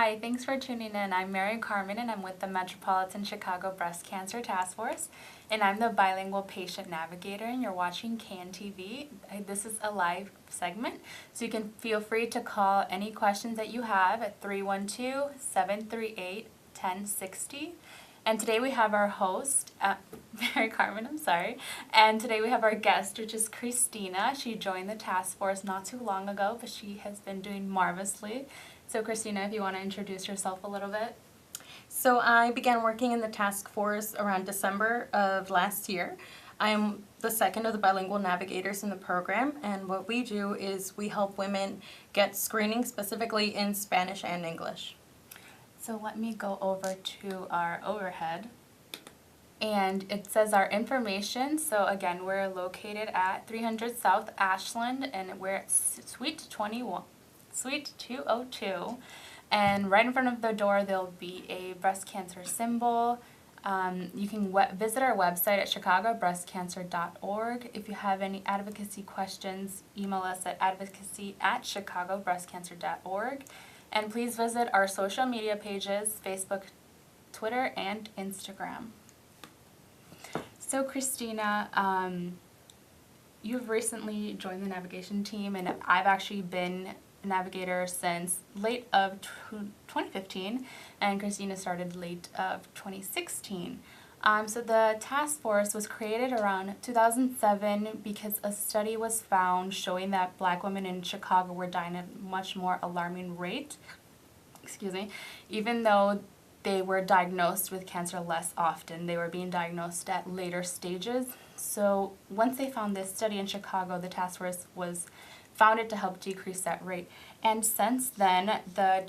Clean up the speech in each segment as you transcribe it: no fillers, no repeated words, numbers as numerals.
Hi, thanks for tuning in. I'm Mary Carmen and I'm with the Metropolitan Chicago Breast Cancer Task Force, and I'm the Bilingual Patient Navigator, and you're watching CAN-TV. This is a live segment, so you can feel free to call any questions that you have at 312-738-1060. And today we have our host, Mary Carmen, and today we have our guest, which is Christina. She joined the task force not too long ago, but she has been doing marvelously. So Christina, if you want to introduce yourself a little bit. So I began working in the task force around December of last year. I am the second of the bilingual navigators in the program, and what we do is we help women get screening specifically in Spanish and English. So let me go over to our overhead. And it says our information. So again, we're located at 300 South Ashland, and we're at Suite 202. And right in front of the door, there'll be a breast cancer symbol. You can visit our website at chicagobreastcancer.org. If you have any advocacy questions, email us at advocacy@chicagobreastcancer.org. And please visit our social media pages, Facebook, Twitter, and Instagram. So Christina, you've recently joined the navigation team, and I've actually been a navigator since late of 2015, and Christina started late of 2016. So the task force was created around 2007 because a study was found showing that Black women in Chicago were dying at a much more alarming rate, even though they were diagnosed with cancer less often. They were being diagnosed at later stages. So once they found this study in Chicago, the task force was founded to help decrease that rate. And since then, the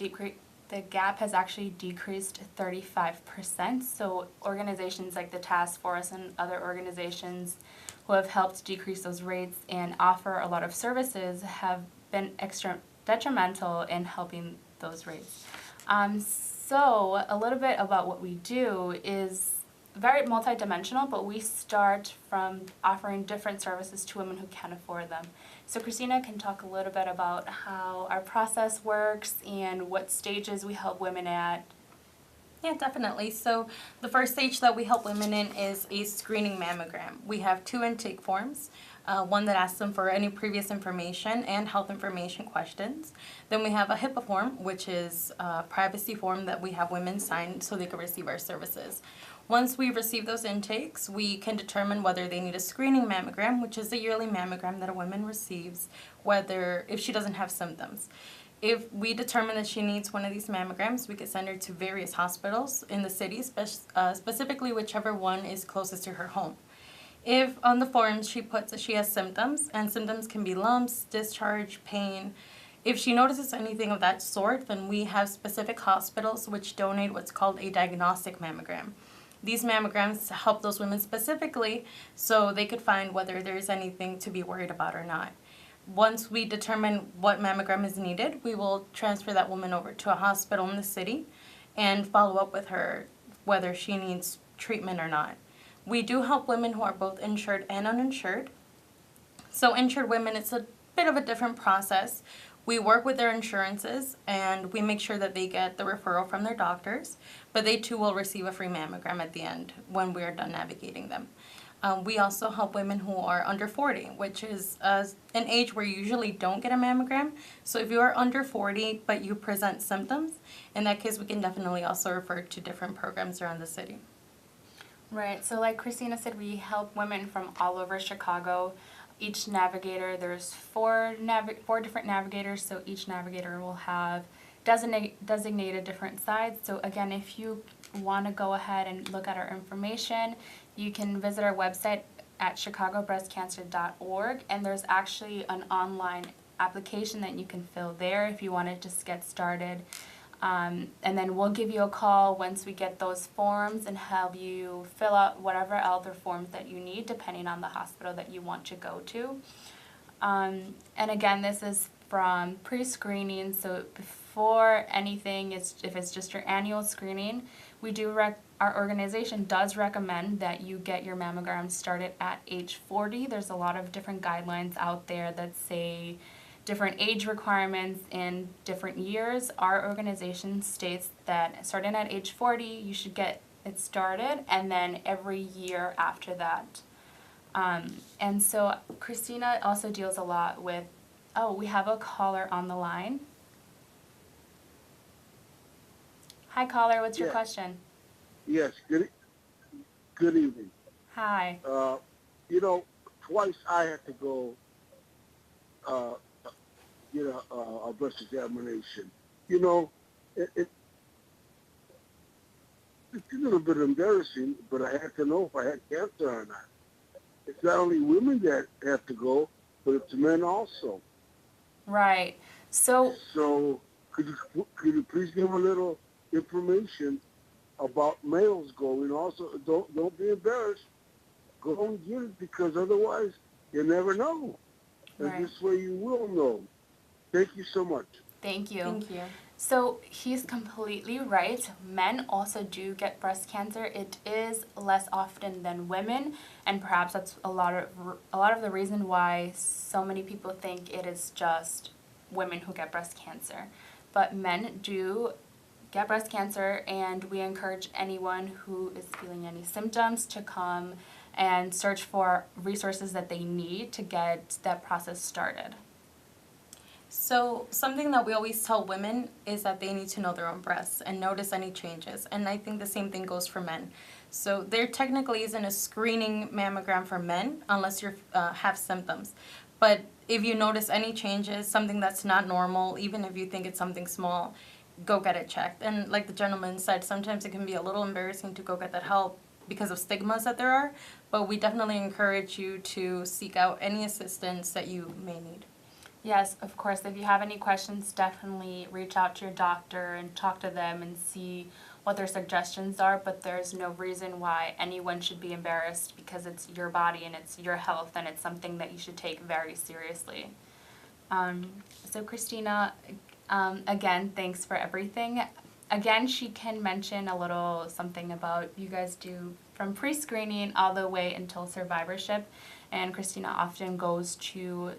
gap has actually decreased 35%. So organizations like the task force and other organizations who have helped decrease those rates and offer a lot of services have been extra detrimental in helping those rates. So a little bit about what we do is very multidimensional, but we start from offering different services to women who can't afford them. So Christina can talk a little bit about how our process works and what stages we help women at. Yeah, definitely. So the first stage that we help women in is a screening mammogram. We have two intake forms, one that asks them for any previous information and health information questions. Then we have a HIPAA form, which is a privacy form that we have women sign so they can receive our services. Once we receive those intakes, we can determine whether they need a screening mammogram, which is a yearly mammogram that a woman receives, if she doesn't have symptoms. If we determine that she needs one of these mammograms, we could send her to various hospitals in the city, specifically whichever one is closest to her home. If on the forms she puts that she has symptoms, and symptoms can be lumps, discharge, pain, if she notices anything of that sort, then we have specific hospitals which donate what's called a diagnostic mammogram. These mammograms help those women specifically so they could find whether there's anything to be worried about or not. Once we determine what mammogram is needed, we will transfer that woman over to a hospital in the city and follow up with her whether she needs treatment or not. We do help women who are both insured and uninsured. So insured women, it's a bit of a different process. We work with their insurances and we make sure that they get the referral from their doctors, but they too will receive a free mammogram at the end when we are done navigating them. We also help women who are under 40, which is an age where you usually don't get a mammogram. So if you are under 40 but you present symptoms, in that case we can definitely also refer to different programs around the city. Right, so like Christina said, we help women from all over Chicago. Each navigator, there's four different navigators, so each navigator will have designated different sides. So again, if you want to go ahead and look at our information, you can visit our website at chicagobreastcancer.org, and there's actually an online application that you can fill there if you want to just get started. And then we'll give you a call once we get those forms and have you fill out whatever other forms that you need depending on the hospital that you want to go to. And again, this is from pre-screening, so before anything, if it's just your annual screening, our organization does recommend that you get your mammogram started at age 40. There's a lot of different guidelines out there that say different age requirements in different years. Our organization states that starting at age 40, you should get it started, and then every year after that. And so Christina also deals a lot with, oh, we have a caller on the line. Hi, caller, what's your Yes. question? Yes. Good evening. Hi. Twice I had to go get a breast examination. You know, it, it's a little bit embarrassing, but I had to know if I had cancer or not. It's not only women that have to go, but it's men also. Right. So, So could you please give a little information about males going? Also, don't be embarrassed. Go and get it, because otherwise you never know. And right. this way you will know. Thank you so much. Thank you. Thank you. So he's completely right. Men also do get breast cancer. It is less often than women, and perhaps that's a lot of the reason why so many people think it is just women who get breast cancer. But men do get breast cancer, and we encourage anyone who is feeling any symptoms to come and search for resources that they need to get that process started. So something that we always tell women is that they need to know their own breasts and notice any changes. And I think the same thing goes for men. So there technically isn't a screening mammogram for men unless you have symptoms. But if you notice any changes, something that's not normal, even if you think it's something small, go get it checked. And like the gentleman said, sometimes it can be a little embarrassing to go get that help because of stigmas that there are. But we definitely encourage you to seek out any assistance that you may need. Yes, of course. If you have any questions, definitely reach out to your doctor and talk to them and see what their suggestions are. But there's no reason why anyone should be embarrassed, because it's your body and it's your health, and it's something that you should take very seriously. So Christina, again, thanks for everything. Again, she can mention a little something about you guys do from pre-screening all the way until survivorship. And Christina often goes to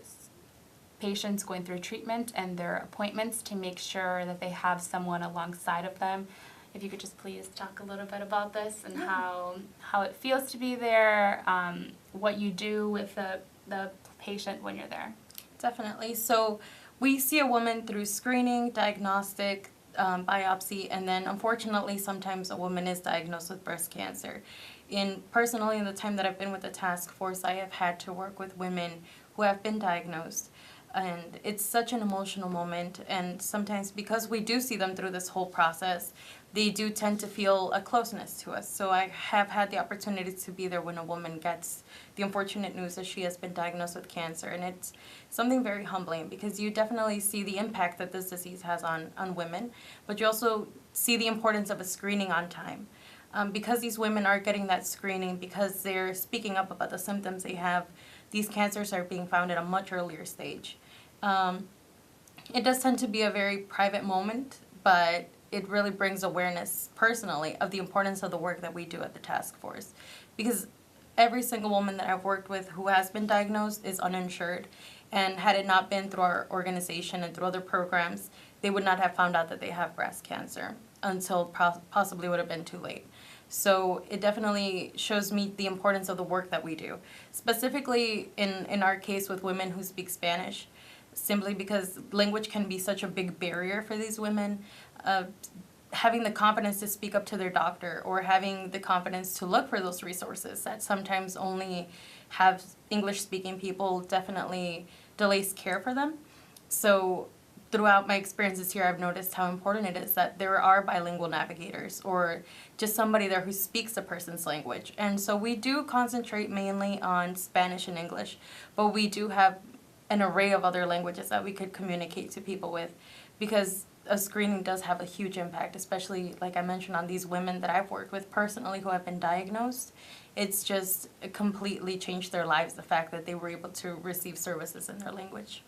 patients going through treatment and their appointments to make sure that they have someone alongside of them. If you could just please talk a little bit about this and how it feels to be there, what you do with the patient when you're there. Definitely. So we see a woman through screening, diagnostic, biopsy, and then unfortunately sometimes a woman is diagnosed with breast cancer. Personally, in the time that I've been with the task force, I have had to work with women who have been diagnosed. And it's such an emotional moment, and sometimes because we do see them through this whole process, they do tend to feel a closeness to us. So I have had the opportunity to be there when a woman gets the unfortunate news that she has been diagnosed with cancer, and it's something very humbling because you definitely see the impact that this disease has on women, but you also see the importance of a screening on time. Because these women are getting that screening, because they're speaking up about the symptoms they have, these cancers are being found at a much earlier stage. It does tend to be a very private moment, but it really brings awareness personally of the importance of the work that we do at the task force. Because every single woman that I've worked with who has been diagnosed is uninsured, and had it not been through our organization and through other programs, they would not have found out that they have breast cancer until possibly would have been too late. So it definitely shows me the importance of the work that we do, specifically in our case with women who speak Spanish, simply because language can be such a big barrier for these women. Having the confidence to speak up to their doctor, or having the confidence to look for those resources that sometimes only have English-speaking people, definitely delays care for them. So throughout my experiences here, I've noticed how important it is that there are bilingual navigators, or just somebody there who speaks a person's language. And so we do concentrate mainly on Spanish and English, but we do have an array of other languages that we could communicate to people with, because a screening does have a huge impact, especially, like I mentioned, on these women that I've worked with personally who have been diagnosed. It's just completely changed their lives, the fact that they were able to receive services in their language.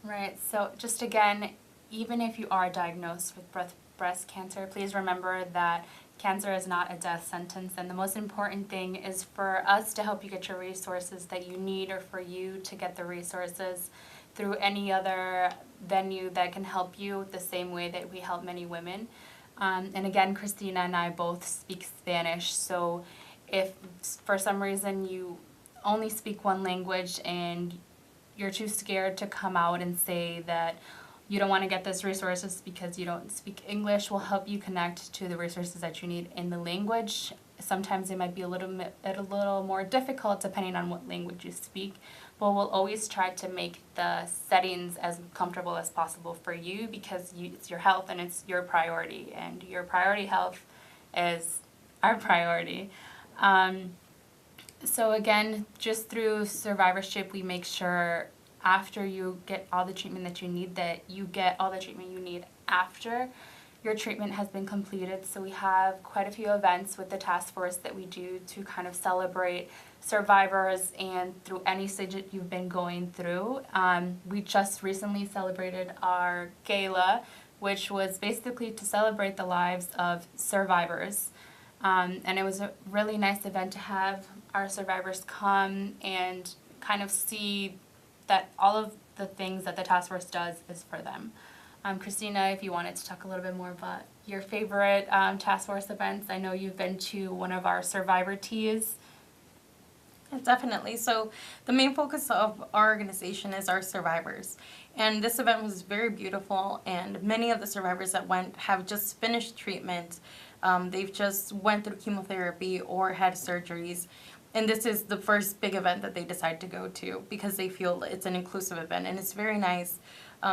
Right. So just again, even if you are diagnosed with breast cancer, please remember that cancer is not a death sentence, and the most important thing is for us to help you get your resources that you need, or for you to get the resources through any other venue that can help you the same way that we help many women. And again, Christina and I both speak Spanish, so if for some reason you only speak one language and you're too scared to come out and say that you don't want to get those resources because you don't speak English, we'll help you connect to the resources that you need in the language. Sometimes it might be a little more difficult depending on what language you speak, but we'll always try to make the settings as comfortable as possible for you because it's your health and it's your priority, and your priority health is our priority. So again, just through survivorship, we make sure after you get all the treatment that you need, that you get all the treatment you need after your treatment has been completed. So we have quite a few events with the task force that we do to kind of celebrate survivors and through any stage that you've been going through. We just recently celebrated our gala, which was basically to celebrate the lives of survivors. And it was a really nice event to have our survivors come and kind of see that all of the things that the task force does is for them. Christina, if you wanted to talk a little bit more about your favorite task force events. I know you've been to one of our survivor teas. Yeah, definitely. So the main focus of our organization is our survivors. And this event was very beautiful, and many of the survivors that went have just finished treatment. They've just went through chemotherapy or had surgeries. And this is the first big event that they decide to go to because they feel it's an inclusive event. And it's very nice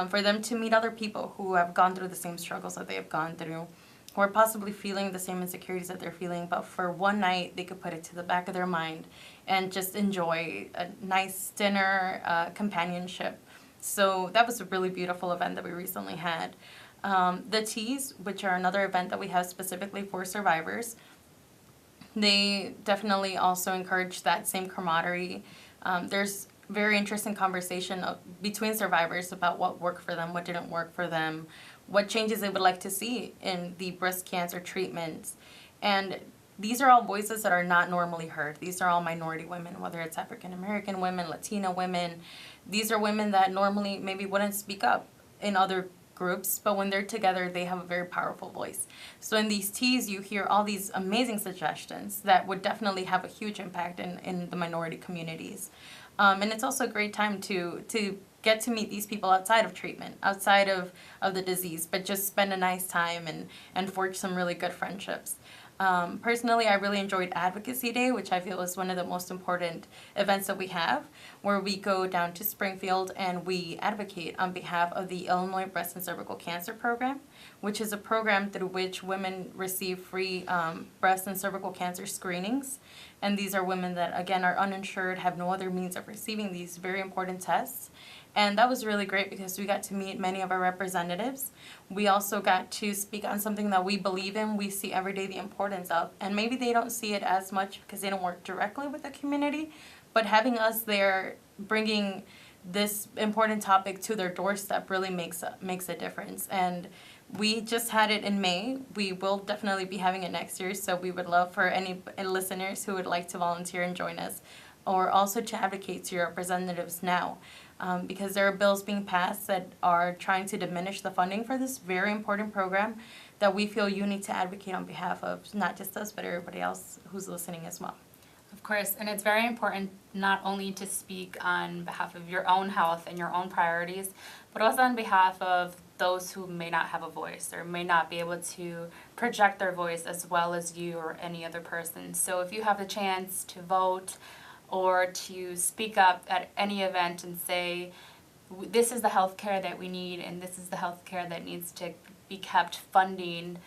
for them to meet other people who have gone through the same struggles that they have gone through, who are possibly feeling the same insecurities that they're feeling, but for one night they could put it to the back of their mind and just enjoy a nice dinner, companionship. So that was a really beautiful event that we recently had. The teas, which are another event that we have specifically for survivors, they definitely also encourage that same camaraderie. There's very interesting conversation between survivors about what worked for them, what didn't work for them, what changes they would like to see in the breast cancer treatments. And these are all voices that are not normally heard. These are all minority women, whether it's African American women, Latina women. These are women that normally maybe wouldn't speak up in other groups, but when they're together, they have a very powerful voice. So in these teas, you hear all these amazing suggestions that would definitely have a huge impact in the minority communities. And it's also a great time to get to meet these people outside of treatment, outside of the disease, but just spend a nice time and forge some really good friendships. Personally, I really enjoyed Advocacy Day, which I feel is one of the most important events that we have, where we go down to Springfield and we advocate on behalf of the Illinois Breast and Cervical Cancer Program, which is a program through which women receive free breast and cervical cancer screenings. And these are women that, again, are uninsured, have no other means of receiving these very important tests. And that was really great because we got to meet many of our representatives. We also got to speak on something that we believe in, we see every day the importance of. And maybe they don't see it as much because they don't work directly with the community, but having us there bringing this important topic to their doorstep really makes a difference. And we just had it in May. We will definitely be having it next year, so we would love for any listeners who would like to volunteer and join us, or also to advocate to your representatives now. Because there are bills being passed that are trying to diminish the funding for this very important program that we feel you need to advocate on behalf of, not just us, but everybody else who's listening as well. Of course, and it's very important not only to speak on behalf of your own health and your own priorities, but also on behalf of those who may not have a voice or may not be able to project their voice as well as you or any other person. So if you have the chance to vote or to speak up at any event and say, this is the health care that we need and this is the health care that needs to be kept funding,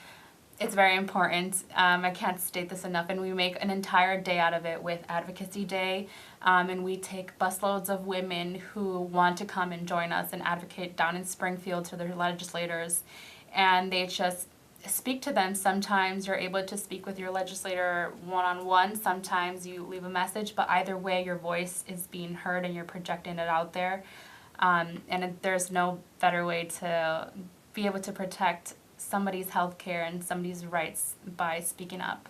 it's very important. I can't state this enough, and we make an entire day out of it with Advocacy Day, and we take busloads of women who want to come and join us and advocate down in Springfield to their legislators, and they just speak to them. Sometimes you're able to speak with your legislator one-on-one, sometimes you leave a message, but either way your voice is being heard and you're projecting it out there, and there's no better way to be able to protect somebody's health care and somebody's rights by speaking up.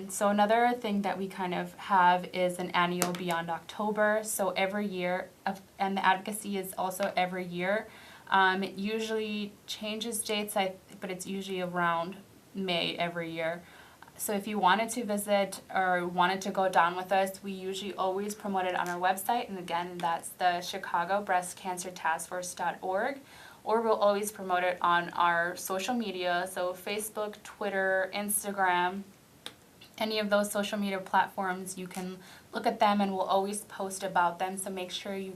So another thing that we kind of have is an annual Beyond October. So every year, and the advocacy is also every year. It usually changes dates, but it's usually around May every year. So if you wanted to visit or wanted to go down with us, we usually always promote it on our website. And again, that's the Chicago Breast Cancer Task Force.org. Or we'll always promote it on our social media, so Facebook, Twitter, Instagram, any of those social media platforms. You can look at them and we'll always post about them. So make sure you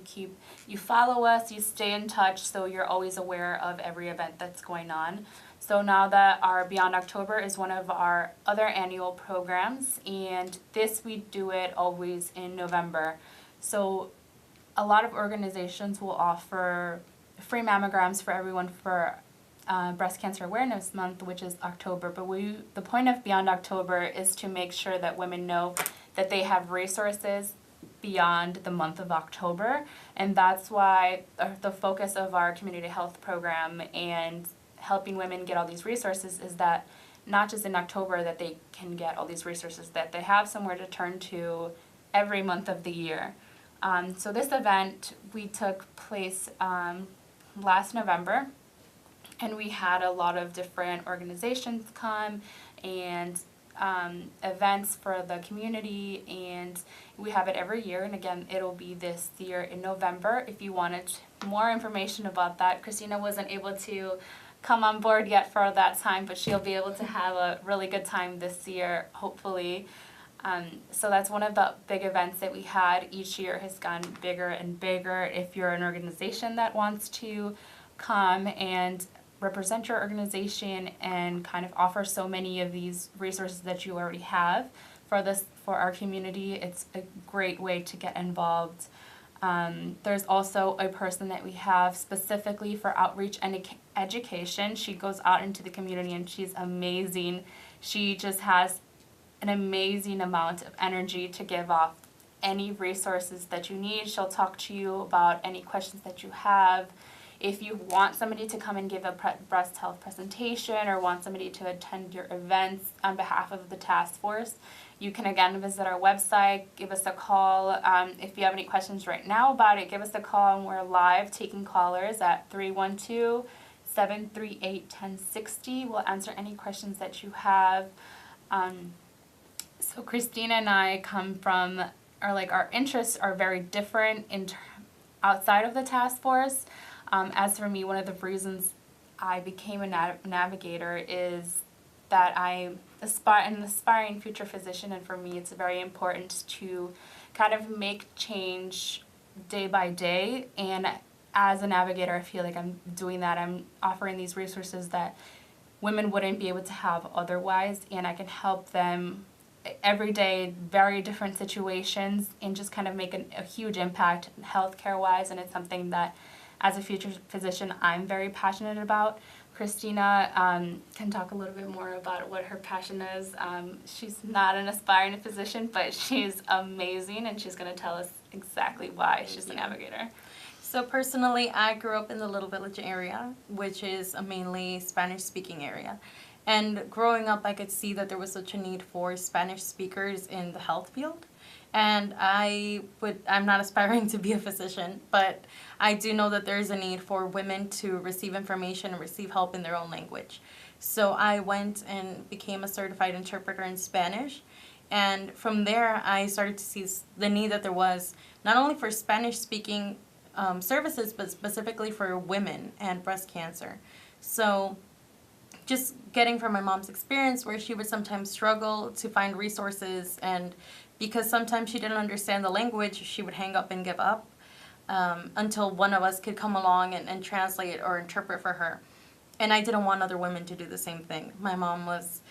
follow us, you stay in touch so you're always aware of every event that's going on. So now that our Beyond October is one of our other annual programs, and this we do it always in November. So a lot of organizations will offer free mammograms for everyone for Breast Cancer Awareness Month, which is October. But the point of Beyond October is to make sure that women know that they have resources beyond the month of October. And that's why the focus of our community health program and helping women get all these resources is that not just in October that they can get all these resources, that they have somewhere to turn to every month of the year. So this event, we took place last November, and we had a lot of different organizations come and events for the community, and we have it every year. And again, it'll be this year in November. If you wanted more information about that, Christina wasn't able to come on board yet for that time, but she'll be able to have a really good time this year, hopefully. So that's one of the big events that we had. Each year has gotten bigger and bigger. If you're an organization that wants to come and represent your organization and kind of offer so many of these resources that you already have for our community, it's a great way to get involved. There's also a person that we have specifically for outreach and education. She goes out into the community and she's amazing. She just has an amazing amount of energy to give off any resources that you need. She'll talk to you about any questions that you have. If you want somebody to come and give a breast health presentation or want somebody to attend your events on behalf of the task force, you can again visit our website, give us a call. If you have any questions right now about it, give us a call, and we're live taking callers at 312-738-1060. We'll answer any questions that you have. So Christina and I come from, our interests are very different outside of the task force. As for me, one of the reasons I became a navigator is that I'm an aspiring future physician, and for me it's very important to kind of make change day by day. And as a navigator, I feel like I'm doing that. I'm offering these resources that women wouldn't be able to have otherwise, and I can help them every day, very different situations, and just kind of make a huge impact healthcare-wise. And it's something that, as a future physician, I'm very passionate about. Christina can talk a little bit more about what her passion is. She's not an aspiring physician, but she's amazing, and she's going to tell us exactly why she's a navigator. So personally, I grew up in the Little Village area, which is a mainly Spanish-speaking area. And growing up, I could see that there was such a need for Spanish speakers in the health field. And I'm not aspiring to be a physician, but I do know that there is a need for women to receive information and receive help in their own language. So I went and became a certified interpreter in Spanish. And from there, I started to see the need that there was, not only for Spanish-speaking services, but specifically for women and breast cancer. So just getting from my mom's experience, where she would sometimes struggle to find resources, and because sometimes she didn't understand the language, she would hang up and give up until one of us could come along and translate or interpret for her. And I didn't want other women to do the same thing. My mom was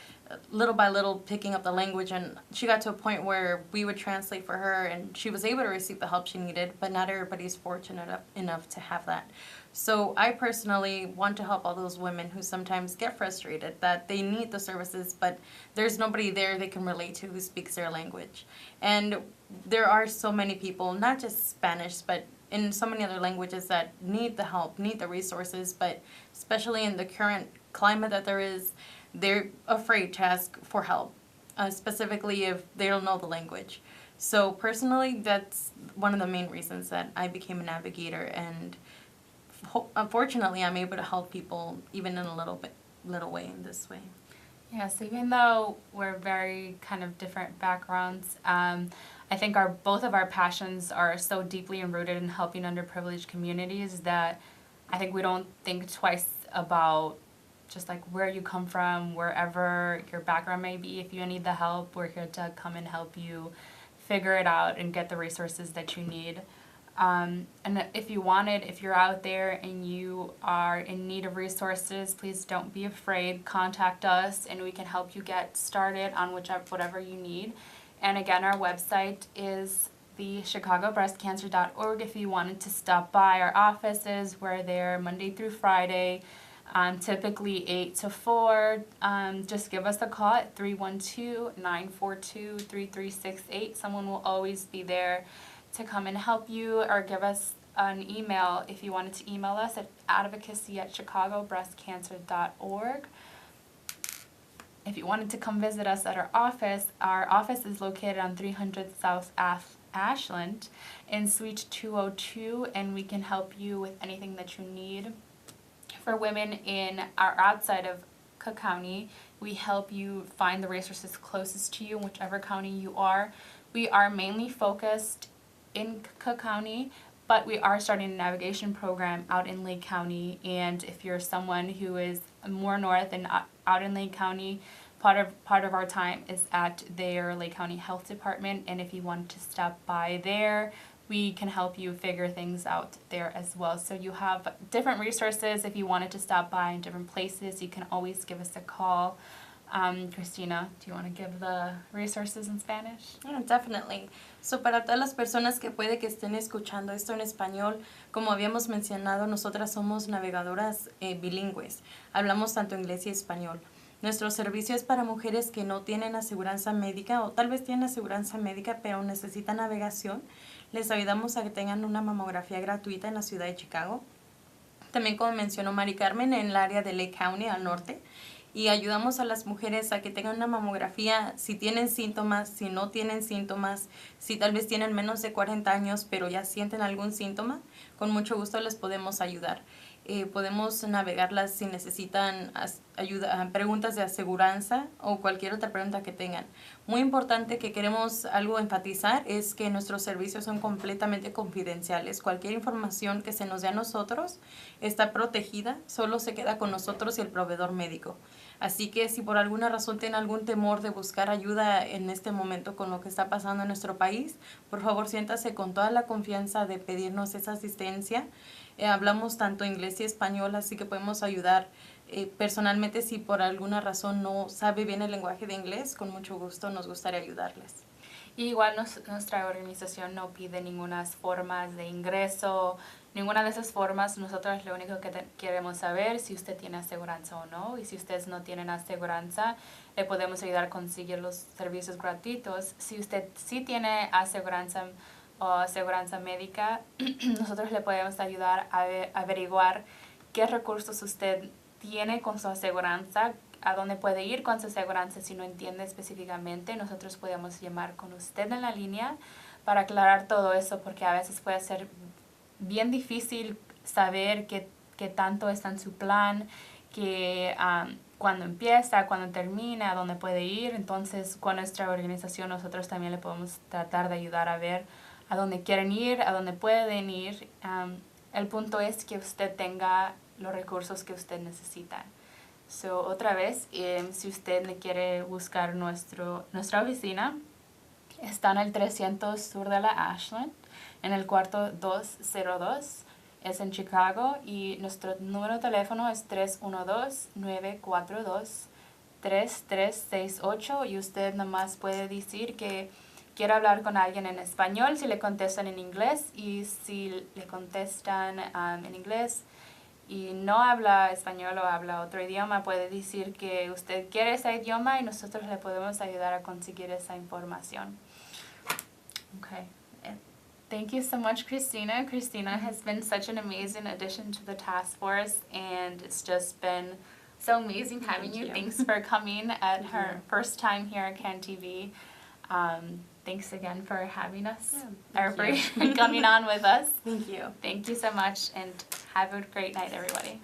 little by little picking up the language, and she got to a point where we would translate for her, and she was able to receive the help she needed, but not everybody's fortunate enough to have that. So I personally want to help all those women who sometimes get frustrated that they need the services, but there's nobody there they can relate to who speaks their language. And there are so many people, not just Spanish, but in so many other languages, that need the help, need the resources, but especially in the current climate that there is, they're afraid to ask for help. specifically if they don't know the language. So personally, that's one of the main reasons that I became a navigator, and unfortunately, I'm able to help people even in a little way in this way. Yes, even though we're very kind of different backgrounds, I think both of our passions are so deeply rooted in helping underprivileged communities that I think we don't think twice about just like where you come from, wherever your background may be. If you need the help, we're here to come and help you figure it out and get the resources that you need. And if you're out there and you are in need of resources, please don't be afraid. Contact us and we can help you get started on whatever you need. And again, our website is the chicagobreastcancer.org. If you wanted to stop by our offices, we're there Monday through Friday, typically 8 to 4. Just give us a call at 312-942-3368. Someone will always be there to come and help you, or give us an email if you wanted to email us at advocacy@chicagobreastcancer.org. If you wanted to come visit us at our office is located on 300 South Ashland in Suite 202, and we can help you with anything that you need. For women in our outside of Cook County, we help you find the resources closest to you in whichever county you are. We are mainly focused in Cook County, but we are starting a navigation program out in Lake County, and if you're someone who is more north and out in Lake County, part of our time is at their Lake County Health Department, and if you want to stop by there, we can help you figure things out there as well. So you have different resources. If you wanted to stop by in different places, you can always give us a call. Christina, do you want to give the resources in Spanish? Yeah, definitely. So para todas las personas que puede que estén escuchando esto en español, como habíamos mencionado, nosotras somos navegadoras bilingües. Hablamos tanto inglés y español. Nuestro servicio es para mujeres que no tienen aseguranza médica o tal vez tienen aseguranza médica pero necesitan navegación. Les ayudamos a que tengan una mamografía gratuita en la ciudad de Chicago. También, como mencionó Mari Carmen, en el área de Lake County al norte. Y ayudamos a las mujeres a que tengan una mamografía si tienen síntomas, si no tienen síntomas, si tal vez tienen menos de 40 años pero ya sienten algún síntoma, con mucho gusto les podemos ayudar. Podemos navegarlas si necesitan ayuda, preguntas de aseguranza o cualquier otra pregunta que tengan. Muy importante que queremos algo enfatizar es que nuestros servicios son completamente confidenciales. Cualquier información que se nos dé a nosotros está protegida, solo se queda con nosotros y el proveedor médico. Así que si por alguna razón tienen algún temor de buscar ayuda en este momento con lo que está pasando en nuestro país, por favor siéntase con toda la confianza de pedirnos esa asistencia. Hablamos tanto inglés y español, así que podemos ayudar. Personalmente, si por alguna razón no sabe bien el lenguaje de inglés, con mucho gusto nos gustaría ayudarles. Y igual nuestra organización no pide ninguna formas de ingreso, ninguna de esas formas. Nosotros lo único que queremos saber es si usted tiene aseguranza o no. Y si ustedes no tienen aseguranza, le podemos ayudar a conseguir los servicios gratuitos. Si usted sí tiene aseguranza o aseguranza médica, nosotros le podemos ayudar a averiguar qué recursos usted tiene con su aseguranza, a dónde puede ir con su aseguranza si no entiende específicamente. Nosotros podemos llamar con usted en la línea para aclarar todo eso, porque a veces puede ser bien difícil saber qué tanto está en su plan, cuándo empieza, cuándo termina, a dónde puede ir. Entonces, con nuestra organización nosotros también le podemos tratar de ayudar a ver a dónde quieren ir, a dónde pueden ir. El punto es que usted tenga los recursos que usted necesita. So, otra vez, si usted le quiere buscar nuestra oficina, está en el 300 sur de la Ashland, en el cuarto 202, es en Chicago, y nuestro número de teléfono es 312-942-3368, y usted nomás puede decir que quiere hablar con alguien en español si le contestan en inglés, y si le contestan en inglés y no habla español o habla otro idioma, puede decir que usted quiere ese idioma y nosotros le podemos ayudar a conseguir esa información. Okay. Thank you so much, Christina. Christina has been such an amazing addition to the task force, and it's just been so amazing having Thank you. you. Thanks for coming at Thank her you. first time here at CAN TV. Thanks again for having us, Yeah, or thank for you. coming on with us. Thank you. Thank you so much, and have a great night, everybody.